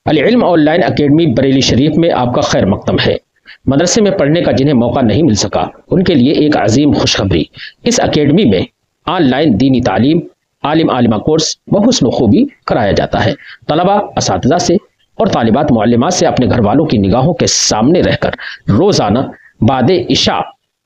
العلم on line academy Bareilly شریف میں آپ کا خیر مقدم ہے۔ مدرسے میں پڑھنے کا جنہیں موقع نہیں مل سکا ان کے لیے ایک عظیم خوشخبری، اس اکیڈمی میں آن لائن دینی تعلیم، عالم عالمہ کورس بحسن و خوبی کرایا جاتا ہے۔ طلبہ اساتذہ سے اور طالبات معلمات سے اپنے گھر والوں کی نگاہوں کے سامنے رہ کر روزانہ بعد عشاء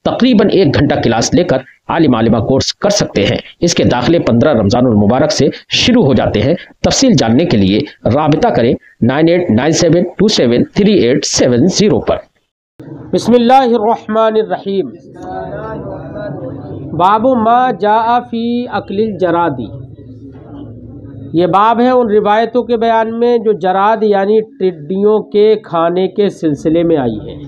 تقریباً 1 گھنٹہ کلاس لے کر عالم عالمہ کورس کر سکتے ہیں۔ اس کے داخلے 15 رمضان المبارک سے شروع ہو جاتے ہیں۔ تفصیل جاننے کے لیے رابطہ کریں 9897273870 پر۔ بسم اللہ الرحمن الرحیم۔ باب ما جاء فی اکل الجرادی، یہ باب ہے ان روایتوں کے بیان میں جو جراد یعنی ٹڈیوں کے کھانے کے سلسلے میں آئی ہیں۔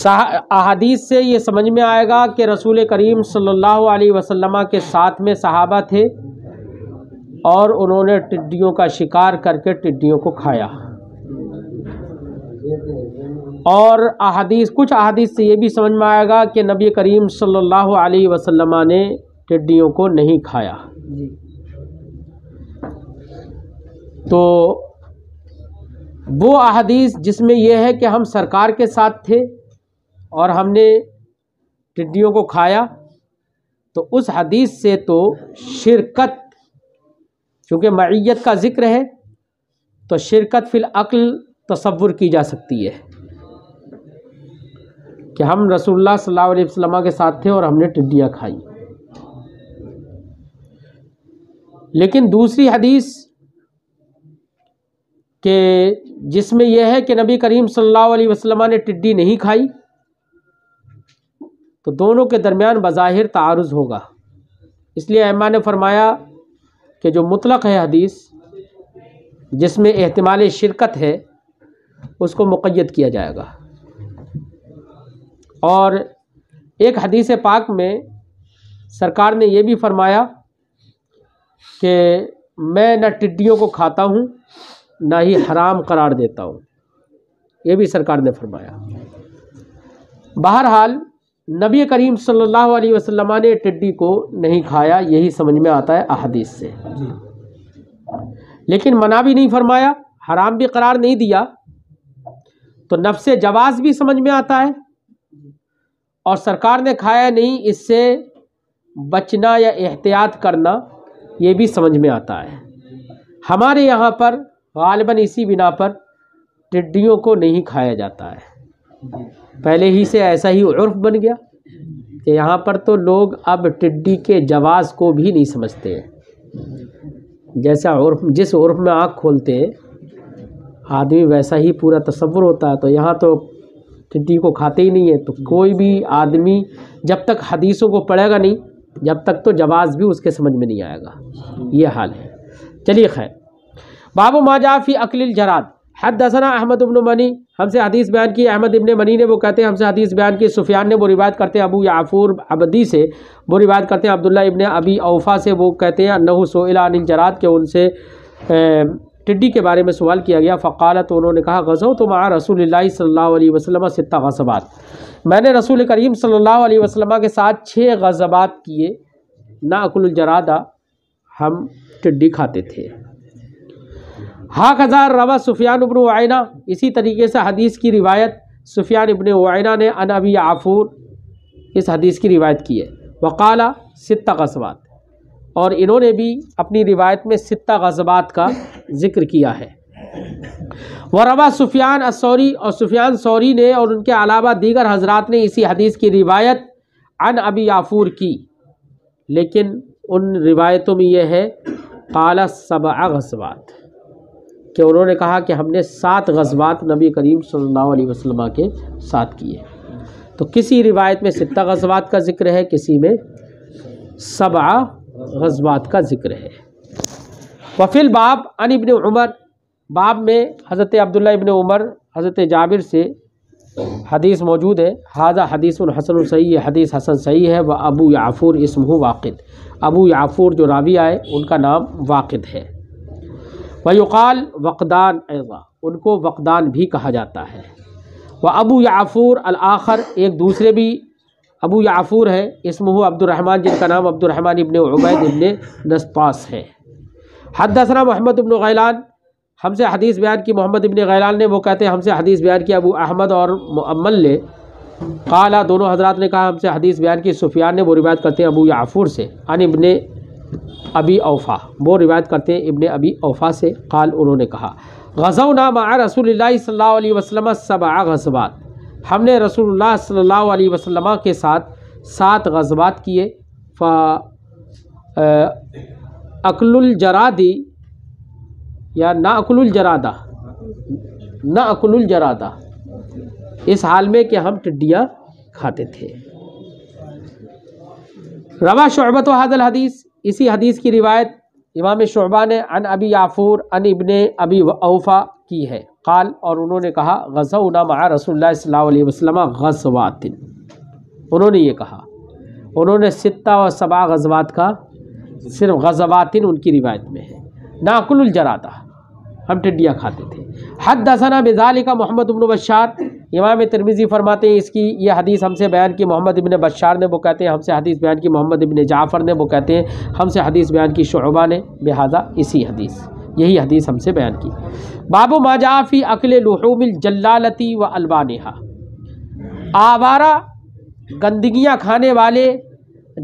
احادیث سے یہ سمجھ میں آئے گا کہ رسول کریم صلی اللہ علیہ وسلم کے ساتھ میں صحابہ تھے اور انہوں نے ٹڈیوں کا شکار کر کے ٹڈیوں کو کھایا، اور کچھ احادیث سے یہ بھی سمجھ میں آئے گا کہ نبی کریم صلی اللہ علیہ وسلم نے ٹڈیوں کو نہیں کھایا۔ تو وہ احادیث جس میں یہ ہے کہ ہم سرکار کے ساتھ تھے اور ہم نے ٹڈیوں کو کھایا، تو اس حدیث سے تو شرکت، چونکہ معیت کا ذکر ہے تو شرکت فی العقل تصور کی جا سکتی ہے کہ ہم رسول اللہ صلی اللہ علیہ وسلم کے ساتھ تھے اور ہم نے ٹڈیاں کھائی۔ لیکن دوسری حدیث کہ جس میں یہ ہے کہ نبی کریم صلی اللہ علیہ وسلم نے ٹڈی نہیں کھائی، تو دونوں کے درمیان بظاہر تعارض ہوگا۔ اس لیے ائمہ نے فرمایا کہ جو مطلق ہے حدیث جس میں احتمال شرکت ہے اس کو مقید کیا جائے گا، اور ایک حدیث پاک میں سرکار نے یہ بھی فرمایا کہ میں نہ ٹڈیوں کو کھاتا ہوں نہ ہی حرام قرار دیتا ہوں، یہ بھی سرکار نے فرمایا۔ بہرحال نبی کریم صلی اللہ علیہ وسلم نے ٹڈی کو نہیں کھایا، یہی سمجھ میں آتا ہے احادیث سے، لیکن منع بھی نہیں فرمایا، حرام بھی قرار نہیں دیا، تو نفس جواز بھی سمجھ میں آتا ہے، اور سرکار نے کھایا نہیں اس سے بچنا یا احتیاط کرنا یہ بھی سمجھ میں آتا ہے۔ ہمارے یہاں پر غالباً اسی بنا پر ٹڈیوں کو نہیں کھایا جاتا ہے، پہلے ہی سے ایسا ہی عرف بن گیا کہ یہاں پر تو لوگ اب ٹڈی کے جواز کو بھی نہیں سمجھتے ہیں۔ جیسا عرف، جس عرف میں آنکھ کھولتے ہیں آدمی ویسا ہی پورا تصور ہوتا ہے، تو یہاں تو ٹڈی کو کھاتے ہی نہیں ہے، تو کوئی بھی آدمی جب تک حدیثوں کو پڑھے گا نہیں جب تک تو جواز بھی اس کے سمجھ میں نہیں آئے گا، یہ حال ہے۔ چلیے خیر، باب ما جاء فی اکل الجراد۔ حدثنا احمد بن منی، ہم سے حدیث بیان کی احمد ابن منی نے، وہ کہتے ہیں ہم سے حدیث بیان کی سفیان نے، وہ روایت کرتے ہیں ابو یعفور عبدی سے، وہ روایت کرتے ہیں عبداللہ ابن ابی اوفا سے، وہ کہتے ہیں انہ سئل عن الجراد، کہ ان سے ٹڈی کے بارے میں سوال کیا گیا، فقالت، انہوں نے کہا غزوت مع رسول اللہ صلی اللہ علیہ وسلم 6 غزوات، میں نے رسول کریم صلی اللہ علیہ وسلم کے ساتھ 6 غزوات کیے، ناکل الجرادہ، ہم ٹڈی کھاتے تھے۔ ہاکذا روا سفیان ابن عیینہ، اسی طریقے سے حدیث کی روایت سفیان ابن عیینہ نے عن ابی یعفور اس حدیث کی روایت کی ہے، وقال 6 غزوات، اور انہوں نے بھی اپنی روایت میں 6 غزوات کا ذکر کیا ہے۔ وروا سفیان الثوری، اور سفیان ثوری نے اور ان کے علاوہ دیگر حضرات نے اسی حدیث کی روایت عن ابی یعفور کی، لیکن ان روایتوں میں یہ ہے قال 7 غزوات، کہ انہوں نے کہا کہ ہم نے 7 غزوات نبی کریم صلی اللہ علیہ وسلم کے ساتھ کیے۔ تو کسی روایت میں 6 غزوات کا ذکر ہے، کسی میں 7 غزوات کا ذکر ہے۔ وفی الباب عن ابن عمر، باب میں حضرت عبداللہ ابن عمر، حضرت جابر سے حدیث موجود ہے، ھذا حدیث حسن صحیح، یہ حدیث حسن صحیح ہے، و ابو یعفور اسمہ واقد، ابو یعفور جو راوی آئے ان کا نام واقد ہے۔ ویقال وقدان، ایضا ان کو وقدان بھی کہا جاتا ہے۔ و ابو یعفور الآخر، ایک دوسرے بھی ابو یعفور ہے، اسمہ عبد الرحمن، جن کا نام عبد الرحمن ابن عبید ابن نسطاس ہے۔ حدثنا محمد بن غیلان، ہم سے حدیث بیان کی محمد بن غیلان نے، وہ کہتے ہیں ہم سے حدیث بیان کی ابو احمد اور مؤمل نے، قالا دونوں حضرات نے کہا ہم سے حدیث بیان کی سفیان نے، وہ روایت کرتے ہیں ابو یعفور سے، عن ابن ابی اوفا، وہ روایت کرتے ہیں ابن ابی اوفا سے، قال انہوں نے کہا غزونا مع رسول اللہ صلی اللہ علیہ وسلم 7 غزوات، ہم نے رسول اللہ صلی اللہ علیہ وسلم کے ساتھ 7 غزوات کیے، اکل الجرادی یا ناکل الجرادہ، ناکل الجرادہ، اس حال میں کہ ہم ٹڈیاں کھاتے تھے۔ روا شعبۃ ھذا الحدیث، اسی حدیث کی روایت امام شعبہ نے عن ابی یعفور عن ابن ابی اوفا کی ہے، قال اور انہوں نے کہا غزونا مع رسول اللہ صلی اللہ علیہ وسلم غزوات، انہوں نے یہ کہا، انہوں نے 6 و 7 غزوات کا صرف غزوات ان کی روایت میں ہے، ناکل الجرادہ، ہم ٹڈیاں کھاتے تھے۔ حدثنا بذالک محمد بن بشار، امام ترمذی فرماتے ہیں اس کی یہ حدیث ہم سے بیان کی محمد بن بشار نے، وہ کہتے ہیں ہم سے حدیث بیان کی محمد بن جعفر نے، وہ کہتے ہیں ہم سے حدیث بیان کی شعبہ نے، بہذا اسی حدیث، یہی حدیث ہم سے بیان کی۔ باب ما جاء فی اکل لحوم الجلالۃ و البانھا، آوارہ گندگیاں کھانے والے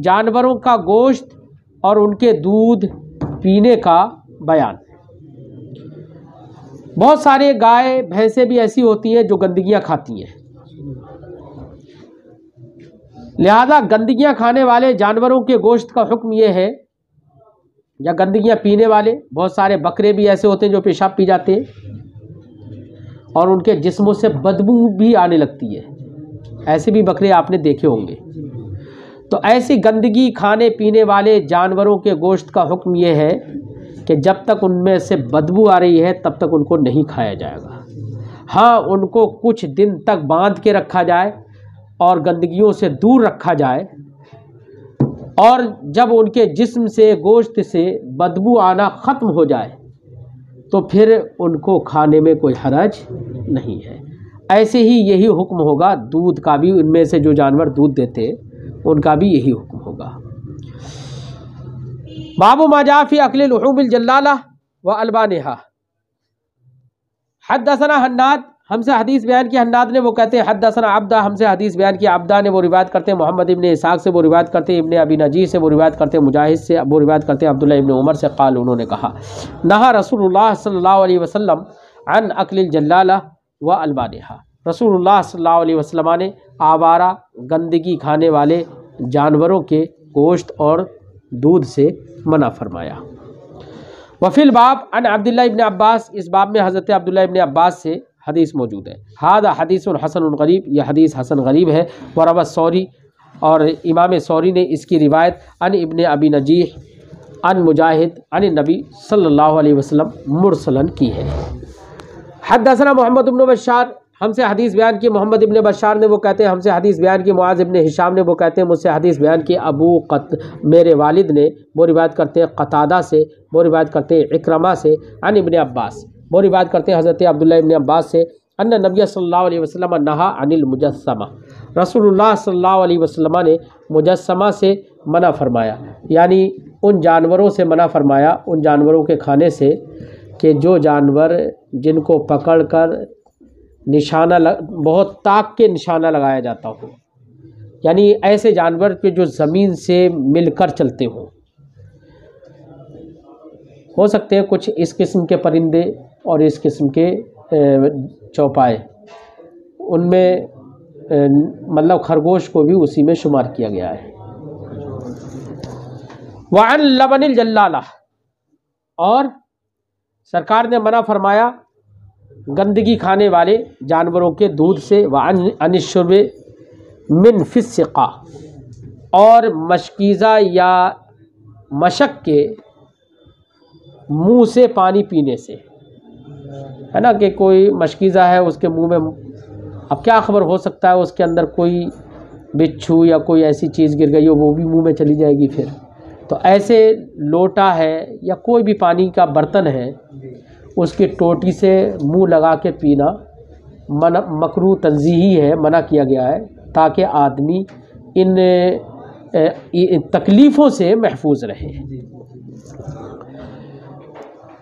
جانوروں کا گوشت اور ان کے دودھ پینے کا بیان۔ بہت سارے گائے بھینسیں بھی ایسی ہوتی ہیں جو گندگیاں کھاتی ہیں، لہذا گندگیاں کھانے والے جانوروں کے گوشت کا حکم یہ ہے، یا گندگیاں پینے والے، بہت سارے بکرے بھی ایسے ہوتے ہیں جو پیشاب پی جاتے ہیں اور ان کے جسموں سے بدبو بھی آنے لگتی ہے، ایسے بھی بکرے آپ نے دیکھے ہوں گے۔ تو ایسی گندگی کھانے پینے والے جانوروں کے گوشت کا حکم یہ ہے کہ جب تک ان میں سے بدبو آ رہی ہے تب تک ان کو نہیں کھایا جائے گا۔ ہاں، ان کو کچھ دن تک باندھ کے رکھا جائے اور گندگیوں سے دور رکھا جائے، اور جب ان کے جسم سے گوشت سے بدبو آنا ختم ہو جائے تو پھر ان کو کھانے میں کوئی حرج نہیں ہے۔ ایسے ہی یہی حکم ہوگا دودھ کا بھی، ان میں سے جو جانور دودھ دیتے ان کا بھی یہی حکم ہوگا۔ باب ما جاء فی اکل لحوم الجلالہ و البانھا، حدثنا حناد، ہم سے حدیث بیان کی حناد نے، وہ کہتے ہیں حدثنا عبدہ، ہم سے حدیث بیان کی عبدہ نے، وہ روایت کرتے ہیں محمد ابن اسحاق سے، وہ روایت کرتے ہیں ابن ابی نجیح سے، وہ روایت کرتے ہیں مجاہد سے، وہ روایت کرتے ہیں عبداللہ ابن عمر سے، قال انہوں نے کہا نہا رسول اللہ صلی اللہ علیہ وسلم عن اکل الجلالہ و البانھا، رسول اللہ صلی اللہ علیہ وسلم نے آوارہ گندگی کھانے والے جانوروں کے گوشت اور دودھ سے منع فرمایا۔ وفی الباب عن عبداللہ ابن عباس، اس باب میں حضرت عبداللہ ابن عباس سے حدیث موجود ہے۔ ھذا حدیث حسن غریب، یہ حدیث حسن غریب ہے۔ وروى ثوری، اور امام ثوری نے اس کی روایت عن ابن ابی نجیح عن مجاہد عن النبی صلی اللہ علیہ وسلم مرسلاً کی ہے۔ حدثنا محمد بن بشار، ہم سے حدیث بیان کی محمد ابن بشار نے، وہ کہتے ہیں ہم سے حدیث بیان کی معاذ ابن ہشام نے، وہ کہتے ہیں مجھ سے حدیث بیان کی میرے والد نے، وہ روایت کرتے ہیں قتادہ سے، وہ روایت کرتے ہیں اکرمہ سے، عن ابن عباس، وہ روایت کرتے ہیں حضرت عبداللہ ابن عباس سے، ان نبی صلی اللہ علیہ وسلم نہا عن المجسمہ، رسول اللہ صلی اللہ علیہ وسلم نے مجسمہ سے منع فرمایا، یعنی ان جانوروں سے منع فرمایا، ان جانوروں کے کھانے سے کہ جو جانور جن کو پکڑ کر نشانہ بہت طاق کے نشانہ لگایا جاتا ہو، یعنی ایسے جانور کے جو زمین سے مل کر چلتے ہوں، ہو سکتے ہیں کچھ اس قسم کے پرندے اور اس قسم کے چوپائے، ان میں مطلب خرگوش کو بھی اسی میں شمار کیا گیا ہے۔ وعن لبن الجلالہ، اور سرکار نے منع فرمایا گندگی کھانے والے جانوروں کے دودھ سے، وعن الشرب من فی السقا، اور مشکیزہ یا مشک کے منہ سے پانی پینے سے، ہے نا کہ کوئی مشکیزہ ہے اس کے منہ میں، اب کیا خبر ہو سکتا ہے اس کے اندر کوئی بچھو یا کوئی ایسی چیز گر گئی ہو وہ بھی منہ میں چلی جائے گی پھر، تو ایسے لوٹا ہے یا کوئی بھی پانی کا برتن ہے اس کی ٹوٹی سے منہ لگا کے پینا مکروہ تنزیہی ہے، منع کیا گیا ہے تاکہ آدمی ان تکلیفوں سے محفوظ رہے۔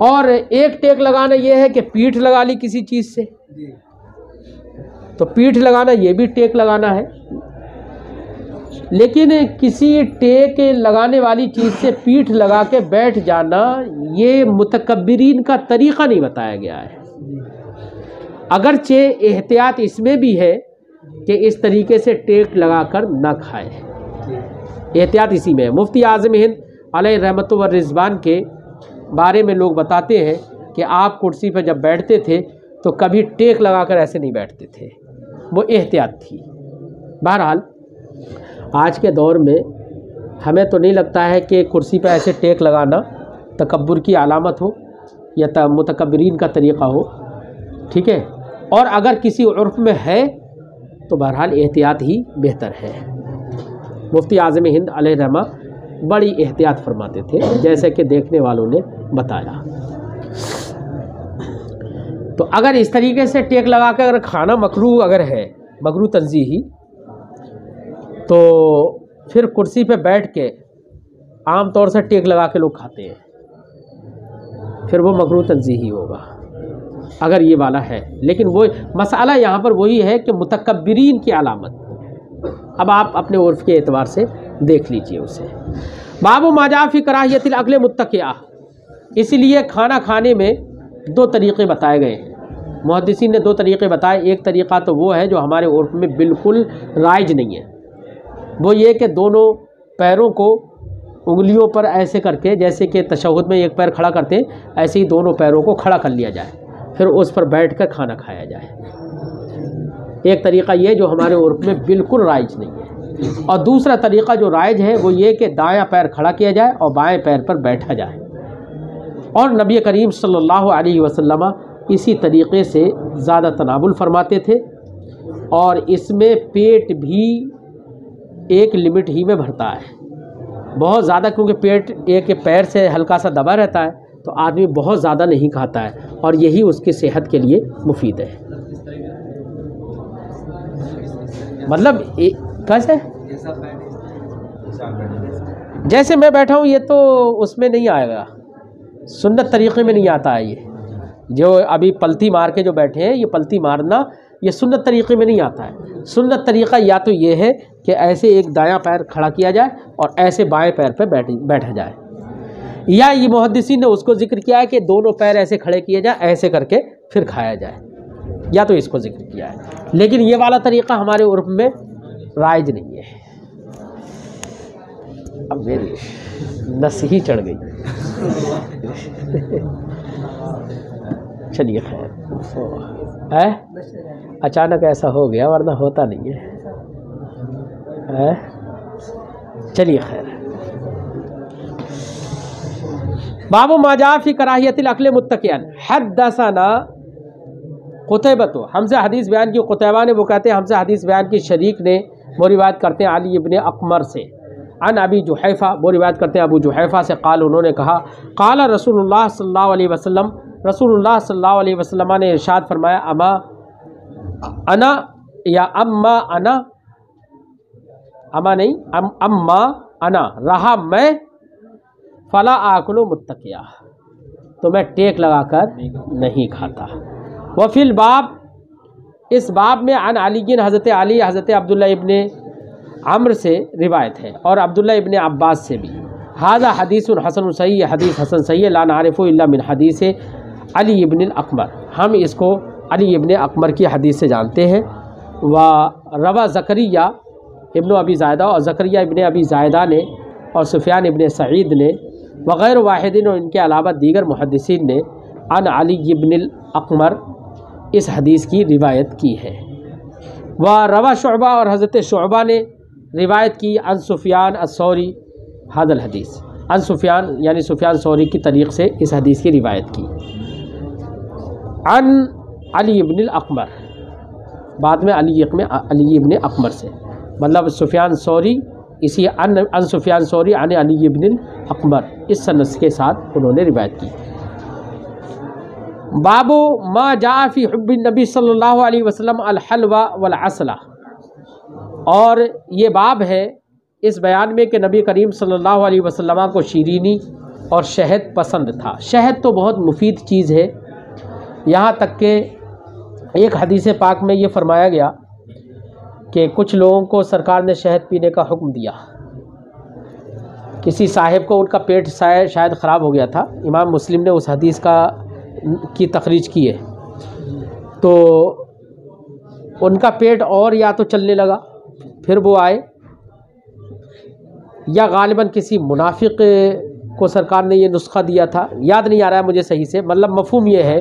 اور ایک ٹیک لگانا یہ ہے کہ پیٹھ لگا لی کسی چیز سے، تو پیٹھ لگانا یہ بھی ٹیک لگانا ہے، لیکن کسی ٹیک لگانے والی چیز سے پیٹھ لگا کے بیٹھ جانا یہ متکبرین کا طریقہ نہیں بتایا گیا ہے، اگرچہ احتیاط اس میں بھی ہے کہ اس طریقے سے ٹیک لگا کر نہ کھائے، احتیاط اسی میں ہے۔ مفتی اعظم ہند علیہ رحمت و رضوان کے بارے میں لوگ بتاتے ہیں کہ آپ کرسی پہ جب بیٹھتے تھے تو کبھی ٹیک لگا کر ایسے نہیں بیٹھتے تھے، وہ احتیاط تھی۔ بہرحال آج کے دور میں ہمیں تو نہیں لگتا ہے کہ کرسی پہ ایسے ٹیک لگانا تکبر کی علامت ہو یا متکبرین کا طریقہ ہو، ٹھیک ہے، اور اگر کسی عرف میں ہے تو بہرحال احتیاط ہی بہتر ہے۔ مفتی اعظم ہند علیہ رحمہ بڑی احتیاط فرماتے تھے، جیسے کہ دیکھنے والوں نے بتایا۔ تو اگر اس طریقے سے ٹیک لگا کے اگر کھانا مکروہ اگر ہے، مکروہ تنزیہی، تو پھر کرسی پہ بیٹھ کے عام طور سے ٹیک لگا کے لوگ کھاتے ہیں، پھر وہ مکروہ تنزیہی ہوگا اگر یہ والا ہے۔ لیکن وہ مسئلہ یہاں پر وہی ہے کہ متکبرین کی علامت، اب آپ اپنے عرف کے اعتبار سے دیکھ لیجئے اسے۔ باب ما جاء فی کراہیت الاکل متکئا، اسی لیے کھانا کھانے میں دو طریقے بتائے گئے ہیں، محدثین نے دو طریقے بتائے۔ ایک طریقہ تو وہ ہے جو ہمارے عرف میں بالکل رائج نہیں ہے، وہ یہ کہ دونوں پیروں کو انگلیوں پر ایسے کر کے، جیسے کہ تشہد میں ایک پیر کھڑا کرتے ہیں، ایسے ہی دونوں پیروں کو کھڑا کر لیا جائے، پھر اس پر بیٹھ کر کھانا کھایا جائے۔ ایک طریقہ یہ جو ہمارے عرف میں بالکل رائج نہیں ہے، اور دوسرا طریقہ جو رائج ہے وہ یہ کہ دایاں پیر کھڑا کیا جائے اور بائیں پیر پر بیٹھا جائے، اور نبی کریم صلی اللہ علیہ وسلم اسی طریقے سے زیادہ تناول فرماتے تھے، اور اس میں پیٹ بھی ایک لمٹ ہی میں بھرتا ہے، بہت زیادہ، کیونکہ پیٹ ایک پیر سے ہلکا سا دبا رہتا ہے تو آدمی بہت زیادہ نہیں کھاتا ہے، اور یہی اس کی صحت کے لیے مفید ہے۔ مطلب کیسے جیسے میں بیٹھا ہوں یہ تو اس میں نہیں آئے گا، سنت طریقے میں نہیں آتا ہے، یہ جو ابھی پلتی مار کے جو بیٹھے ہیں، یہ پلتی مارنا یہ سنت طریقے میں نہیں آتا ہے۔ سنت طریقہ یا تو یہ ہے کہ ایسے ایک دایاں پیر کھڑا کیا جائے اور ایسے بائیں پیر پہ بیٹھا جائے، یا یہ محدثین نے اس کو ذکر کیا ہے کہ دونوں پیر ایسے کھڑے کیے جائیں، ایسے کر کے پھر کھایا جائے، یا تو اس کو ذکر کیا ہے، لیکن یہ والا طریقہ ہمارے عرف میں رائج نہیں ہے۔ اب میری نس ہی چڑھ گئی، چلیے خیر ہے، اچانک ایسا ہو گیا ورنہ ہوتا نہیں ہے، چلیے خیر۔ باب ما جاء فی کراہیت الاکل متکئا، حدثنا قتیبۃ، ہم سے حدیث بیان کی قتیبہ نے، وہ کہتے ہیں ہم سے حدیث بیان کی شریک نے، وہ روایت کرتے ہیں علی ابن اقمر سے، عن ابی جحیفہ، وہ روایت کرتے ہیں ابو جحیفہ سے، قال، انہوں نے کہا، قال رسول اللہ صلی اللہ علیہ وسلم، رسول اللہ صلی اللہ علیہ وسلم نے ارشاد فرمایا، اما انا، یا اما انا، اما نہیں، اما انا، رہا میں، فلا آکل متکئا، تو میں ٹیک لگا کر نہیں کھاتا۔ وفی الباب، اس باب میں عن علی، حضرت علی، حضرت عبداللہ ابن عمرو سے روایت ہے، اور عبداللہ ابن عباس سے بھی، ھذا حدیث حسن صحیح، حدیث حسن صحیح، لا نعرف الا من حدیث علی ابن الاقمر، ہم اس کو علی ابن اقمر کی حدیث سے جانتے ہیں۔ و روا زکریہ ابن ابی زائدہ، اور زکریہ ابن ابی زائدہ نے، اور سفیان ابن سعید نے، وغیر واحدین، اور ان کے علاوہ دیگر محدثین نے، عن علی ابن الاقمر، اس حدیث کی روایت کی ہے۔ و روا شعبہ، اور حضرت شعبہ نے روایت کی، عن سفیان الثوری ھذا الحدیث، عن سفیان یعنی سفیان ثوری کی طریق سے اس حدیث کی روایت کی، عن علی ابن الاقمر، بعد میں علی ابن اقمر سے، مطلب سفیان ثوری، اسی عن سفیان ثوری عن علی ابن الاقمر، اس سند کے ساتھ انہوں نے روایت کی۔ باب ما جاء فی حب النبی صلی اللہ علیہ وسلم الحلوہ والعسل، اور یہ باب ہے اس بیان میں کہ نبی کریم صلی اللہ علیہ وسلم کو شیرینی اور شہد پسند تھا۔ شہد تو بہت مفید چیز ہے، یہاں تک کہ ایک حدیث پاک میں یہ فرمایا گیا کہ کچھ لوگوں کو سرکار نے شہد پینے کا حکم دیا۔ کسی صاحب کو ان کا پیٹ شاید خراب ہو گیا تھا، امام مسلم نے اس حدیث کی تخریج کی ہے، تو ان کا پیٹ اور یا تو چلنے لگا، پھر وہ آئے، یا غالباً کسی منافق کو سرکار نے یہ نسخہ دیا تھا، یاد نہیں آ رہا ہے مجھے صحیح سے، مطلب مفہوم یہ ہے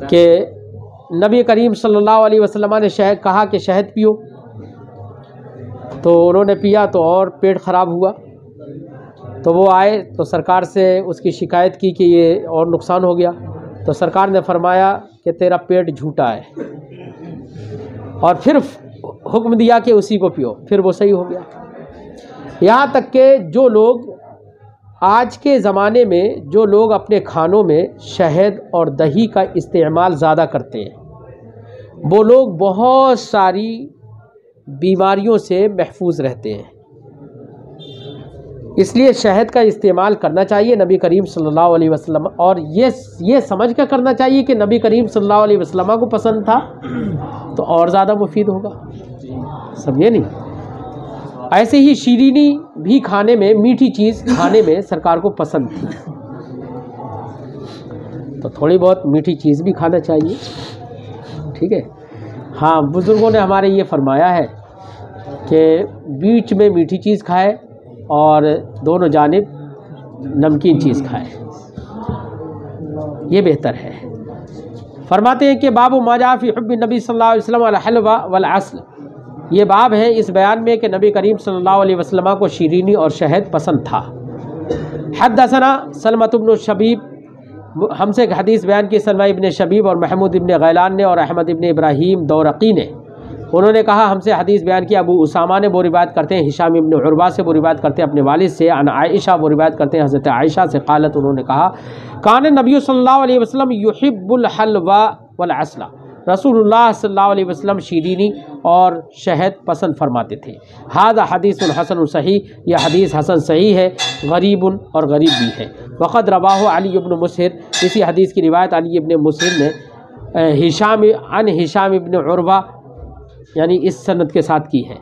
کہ نبی کریم صلی اللہ علیہ وسلم نے کہا کہ شہد پیو، تو انہوں نے پیا تو اور پیٹ خراب ہوا، تو وہ آئے تو سرکار سے اس کی شکایت کی کہ یہ اور نقصان ہو گیا، تو سرکار نے فرمایا کہ تیرا پیٹ جھوٹا ہے، اور پھر حکم دیا کہ اسی کو پیو، پھر وہ صحیح ہو گیا۔ یہاں تک کہ جو لوگ آج کے زمانے میں جو لوگ اپنے کھانوں میں شہد اور دہی کا استعمال زیادہ کرتے ہیں، وہ لوگ بہت ساری بیماریوں سے محفوظ رہتے ہیں، اس لیے شہد کا استعمال کرنا چاہیے نبی کریم صلی اللہ علیہ وسلم، اور یہ سمجھ کر کرنا چاہیے کہ نبی کریم صلی اللہ علیہ وسلم کو پسند تھا تو اور زیادہ مفید ہوگا، سمجھے نہیں؟ ایسے ہی شیرینی بھی کھانے میں، میٹھی چیز کھانے میں سرکار کو پسند تھی، تو تھوڑی بہت میٹھی چیز بھی کھانا چاہیے، ٹھیک ہے۔ ہاں، بزرگوں نے ہمارے یہ فرمایا ہے کہ بیچ میں میٹھی چیز کھائے اور دونوں جانب نمکین چیز کھائے، یہ بہتر ہے۔ فرماتے ہیں کہ باب ما جاء فی حب النبی صلی اللہ علیہ وسلم الحلوى والعسل، یہ باب ہے اس بیان میں کہ نبی کریم صلی اللہ علیہ وسلم کو شیرینی اور شہد پسند تھا۔ حدثنا سلمۃ بن شبیب، ہم سے ایک حدیث بیان کی سلمہ ابن شبیب اور محمود ابن غیلان نے اور احمد ابن ابراہیم دورقی نے، انہوں نے کہا ہم سے حدیث بیان کی ابو اسامہ نے، وہ روایت کرتے ہیں ہشام ابن عروہ سے، وہ روایت کرتے ہیں اپنے والد سے، عن عائشہ، وہ روایت کرتے ہیں حضرت عائشہ سے، قالت، انہوں نے کہا کان نبی صلی اللہ علیہ وسلم یحب الحلوى والعسل، رسول اللہ صلی اللہ علیہ وسلم شیرینی اور شہد پسند فرماتے تھے۔ ھذا حدیث حسن صحیح، یہ حدیث حسن صحیح ہے، غریب اور غریب بھی ہے۔ وقد رواہ علی ابن مسہر، اسی حدیث کی روایت علی ابن مسہر نے ہشام ابن عروہ یعنی اس سند کے ساتھ کی ہے۔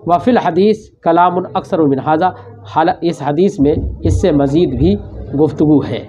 وفی الحدیث کلام اکثر من ھذا، اس حدیث میں اس سے مزید بھی گفتگو ہے۔